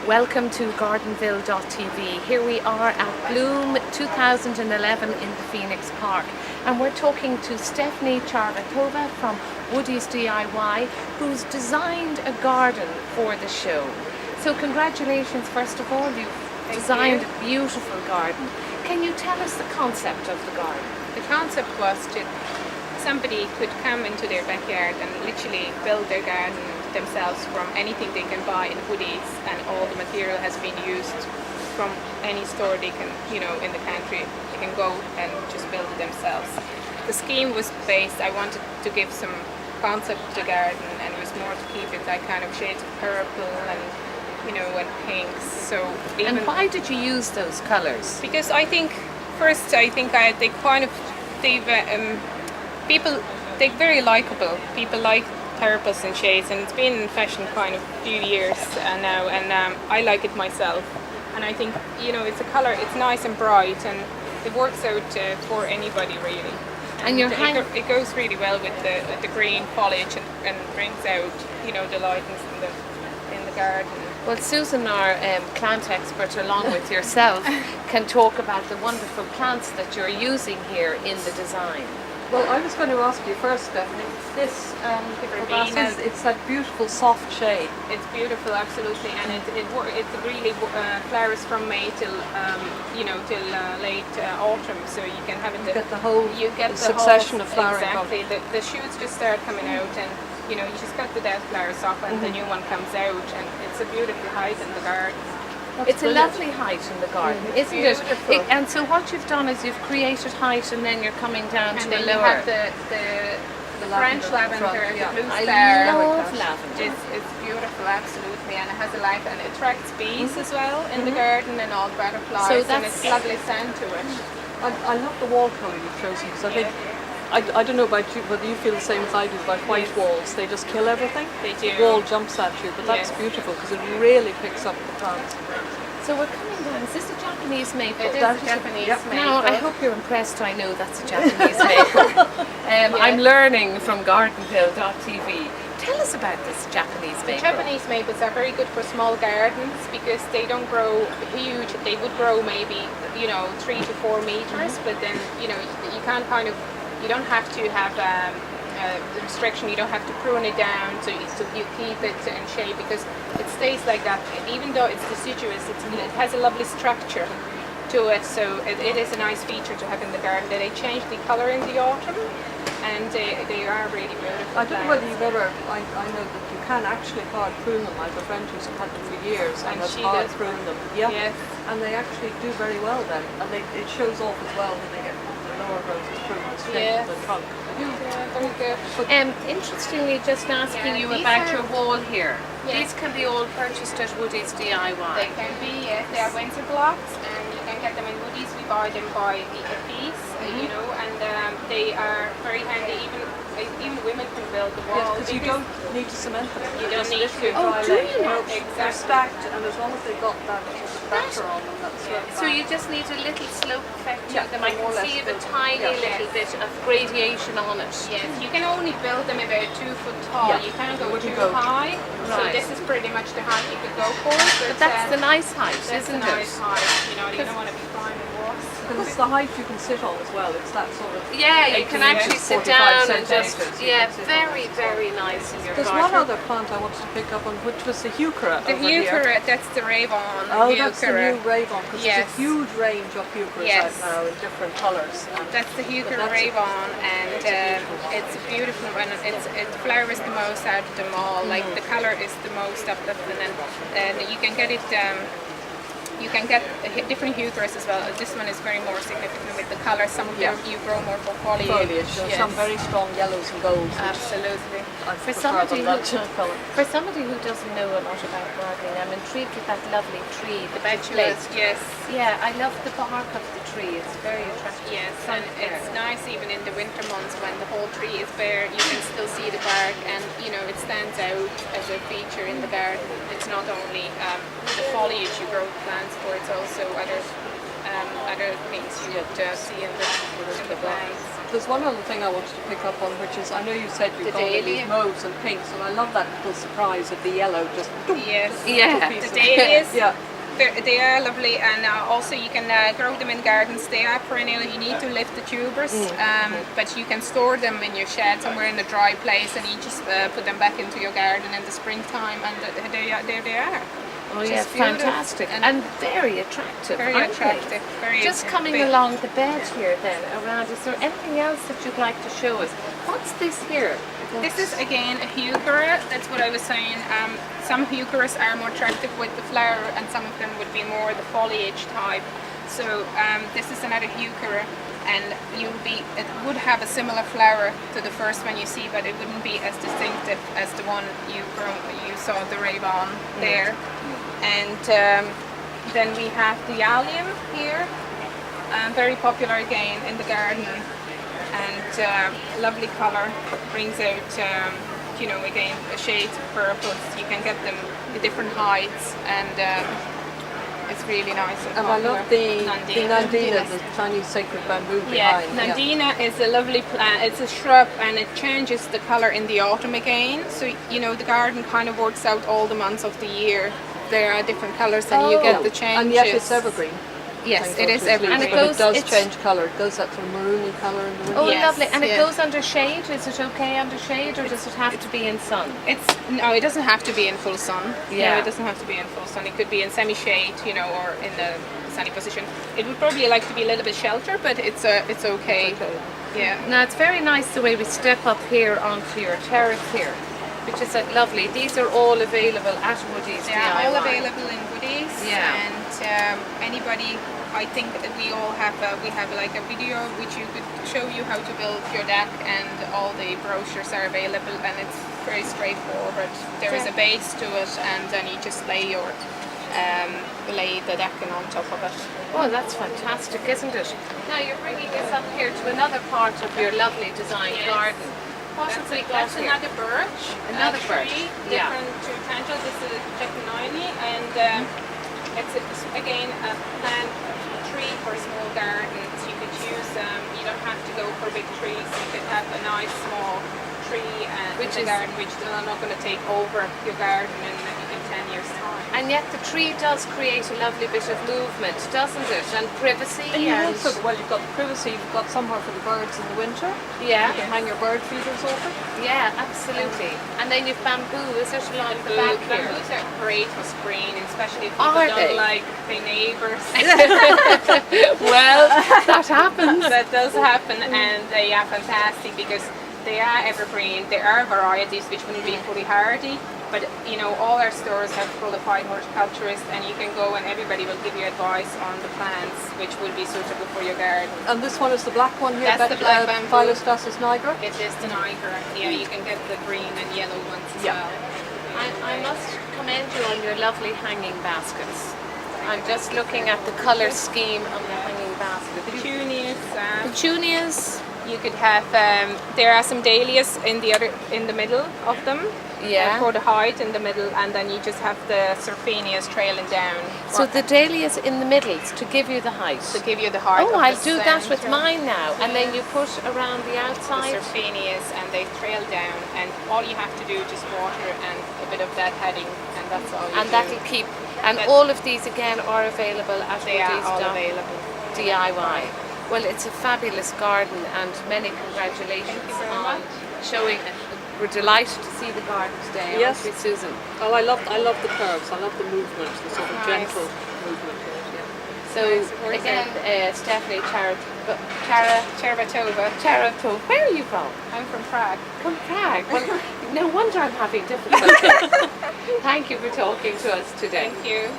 Welcome to Gardenville.tv. Here we are at Bloom 2011 in the Phoenix Park, and we're talking to Stephanie Charvikova from Woodies DIY, who's designed a garden for the show. So congratulations, first of all, you've designed a beautiful garden. Can you tell us the concept of the garden? The concept was somebody could come into their backyard and literally build their garden themselves from anything they can buy in Woodies, and all the material has been used from any store they can, in the country. They can go and just build it themselves. The scheme was based, I wanted to give some concept to the garden, and it was more to keep it that kind of shades of purple and and pinks. So and why did you use those colours? Because they're very likable. People like purples and shades, and it's been in fashion kind of few years now, and I like it myself. And I think it's a color, it's nice and bright, and it works out for anybody really. And it goes really well with the green foliage, and brings out the lightness in the garden. Well, Susan, our plant expert, along with yourself, can talk about the wonderful plants that you're using here in the design. Well, I was going to ask you first, Stephanie, this it's that beautiful soft shade. It's beautiful, absolutely, and it really flowers from May till till late autumn. So you can have it. You get the succession of flowering. Exactly, the shoots just start coming out, and you just got the dead flowers off, and the new one comes out, and it's a beautiful height in the garden. It's a lovely height in the garden, isn't it? And so what you've done is you've created height, and then you're coming down to a lower. You have the French lavender, the blue star. I love lavender. It's beautiful, absolutely, and it has a life, and it attracts bees as well in the garden, and all butterflies. So and it's lovely scent to it. I love the wall colour you've chosen, because I think. I don't know about you, whether you feel the same as I do about white walls. They just kill everything. They do. The wall jumps at you, but that's beautiful because it really picks up the plants. So we're coming down. Is this a Japanese maple? It is a Japanese maple. Now, I hope you're impressed. I know that's a Japanese maple. I'm learning from Gardenville.tv. Tell us about this Japanese maple. The Japanese maples are very good for small gardens because they don't grow huge. They would grow maybe 3 to 4 meters, but then you can't you don't have to have a restriction. You don't have to prune it down, so you keep it in shape, because it stays like that. Even though it's deciduous, it has a lovely structure to it, so it is a nice feature to have in the garden. They change the colour in the autumn, and they are really beautiful. I don't know whether you've ever, I know that you can actually hard prune them. I have a friend who's had them for years and has hard pruned them. Yeah. Yes. And they actually do very well then, and it shows off as well when they get the lower growth pruned straight to the trunk. Yeah, very good. Interestingly, just asking you about your wall here. These can be all purchased at Woodies DIY. They can be, yes. They are winter blocks, and you can get them in Woodies. We buy them by a piece, and they are very handy. Even women can build the wall. Because you don't need to cement them. You don't need to. Oh, do you not? Exactly. They're stacked, and as long as they've got that batter on them, that's fine. So you just need a little slope effect to them. I can see the tiny little bit of gradation on it. Yes, you can only build them about 2 foot tall. You can't go too high. So this is pretty much the height you could go for. But that's the nice height, isn't it? That's the nice height. You don't want to be climbing walls. Because it's the height you can sit on as well. It's that sort of. Yeah, you can actually sit down and just. Yeah, very, very nice in your garden. There's one other plant I wanted to pick up on, which was the heuchera. The heuchera, that's the Ravon. Oh, that's the new Ravon, because there's a huge range of heucheras out now in different colours. That's the heuchera Ravon, and it's beautiful, and it flowers the most out of them all. Like the colour is the most uplifting, and you can get it. You can get different heucheras as well. This one is very more significant with the colour. Some of them you grow more for foliage. Some very strong yellows and golds. Absolutely. For somebody who doesn't know a lot about gardening, I'm intrigued with that lovely tree, the betulate. Yes. Yeah, I love the bark of the tree. It's very attractive. Yes, and it's nice even in the winter months when the whole tree is bare. You can still see the bark, and it stands out as a feature in the garden. It's not only the foliage you grow the plants for; it's also other other things you would see in the plants. There's one other thing I wanted to pick up on, which is, I know you said you've got all these mauves and pinks, and I love that little surprise of the yellow just. Yes, the dahlias. Yeah. They are lovely, and also you can grow them in gardens. They are perennial. You need to lift the tubers, but you can store them in your shed somewhere in a dry place, and you just put them back into your garden in the springtime, and there they are. Oh yes, fantastic and very attractive. Very attractive. Very just coming along the bed here then around, is there anything else that you'd like to show us? What's this here? This is again a heuchera. That's what I was saying. Some heucheras are more attractive with the flower, and some of them would be more the foliage type. So this is another heuchera, and it would have a similar flower to the first one you see, but it wouldn't be as distinctive as the one you saw the Ray-Ban there. And then we have the allium here, very popular again in the garden, and lovely color, brings out again a shade of purples. You can get them in different heights, and it's really nice and I love the Nandina, the Chinese sacred bamboo behind. Nandina is a lovely plant. It's a shrub, and it changes the color in the autumn again. So the garden kind of works out all the months of the year. There are different colors, and you get the changes. And yet it's evergreen. Yes, it is evergreen. And it does change colour. It goes that sort of maroony colour in the winter. Oh, lovely. And it goes under shade. Is it okay under shade, or does it have to be in sun? No, it doesn't have to be in full sun. Yeah. No, it doesn't have to be in full sun. It could be in semi-shade, or in the sunny position. It would probably like to be a little bit sheltered, but it's okay. It's okay. Yeah. Now it's very nice the way we step up here onto your terrace here, which is lovely. These are all available at Woodies. They are all available in Woodies. Yeah. And anybody, I think that we have like a video which you could show you how to build your deck, and all the brochures are available, and it's very straightforward. There is a base to it, and then you just lay the decking on top of it. Oh, that's fantastic, isn't it? Now you're bringing us up here to another part of your lovely design garden. What have we got That's here? another birch. Another birch. Tree, Yeah. different to tangent. This is a Jacquinini, and it's again a plant tree for small gardens. You could use. You don't have to go for big trees. You could have a nice small tree in the garden, which are not going to take over your garden in 10 years' time. And yet the tree does create a lovely bit of movement, doesn't it? And privacy. And you've got the privacy. You've got somewhere for the birds in the winter. Yeah. You can hang your bird feeders over. Yeah, absolutely. And then you've bamboo, is it, along the back here? Bamboos are great for screening, especially if people Are don't they? like the neighbours. Well, that happens. That does happen, and they are fantastic because they are evergreen. There are varieties which wouldn't be fully hardy, but all our stores have qualified horticulturists, and you can go and everybody will give you advice on the plants which would be suitable for your garden. And this one is the black one here. That's the black bamboo. Phyllostasis nigra. It is the nigra. Yeah, you can get the green and yellow ones as well. I must commend you on your lovely hanging baskets. I'm just looking at the colour scheme on the hanging basket. Petunias. Petunias. You could have. There are some dahlias in the middle of them. Yeah. For the height in the middle, and then you just have the Serphinias trailing down. So the dahlias in the middle to give you the height. To give you the height. Oh, of I'll the do that with centre. mine now. And then you put around the The outside. Serphinias, and they trail down, and all you have to do is just water and a bit of that heading, and that's all you And do. that'll keep. And all of these again are available at They are all Woodies available. DIY. Well, it's a fabulous garden, and many congratulations Thank you very on much. showing. We're delighted to see the garden today, Yes. aren't we, Susan? Oh, I love the curves. I love the movement, the sort of Nice. gentle movement. So Nice. Where's again, Stephanie Chervatova. Charatov. Where are you from? I'm from Prague. From Prague. Well, no wonder I'm having difficulty. Thank you for talking to us today. Thank you.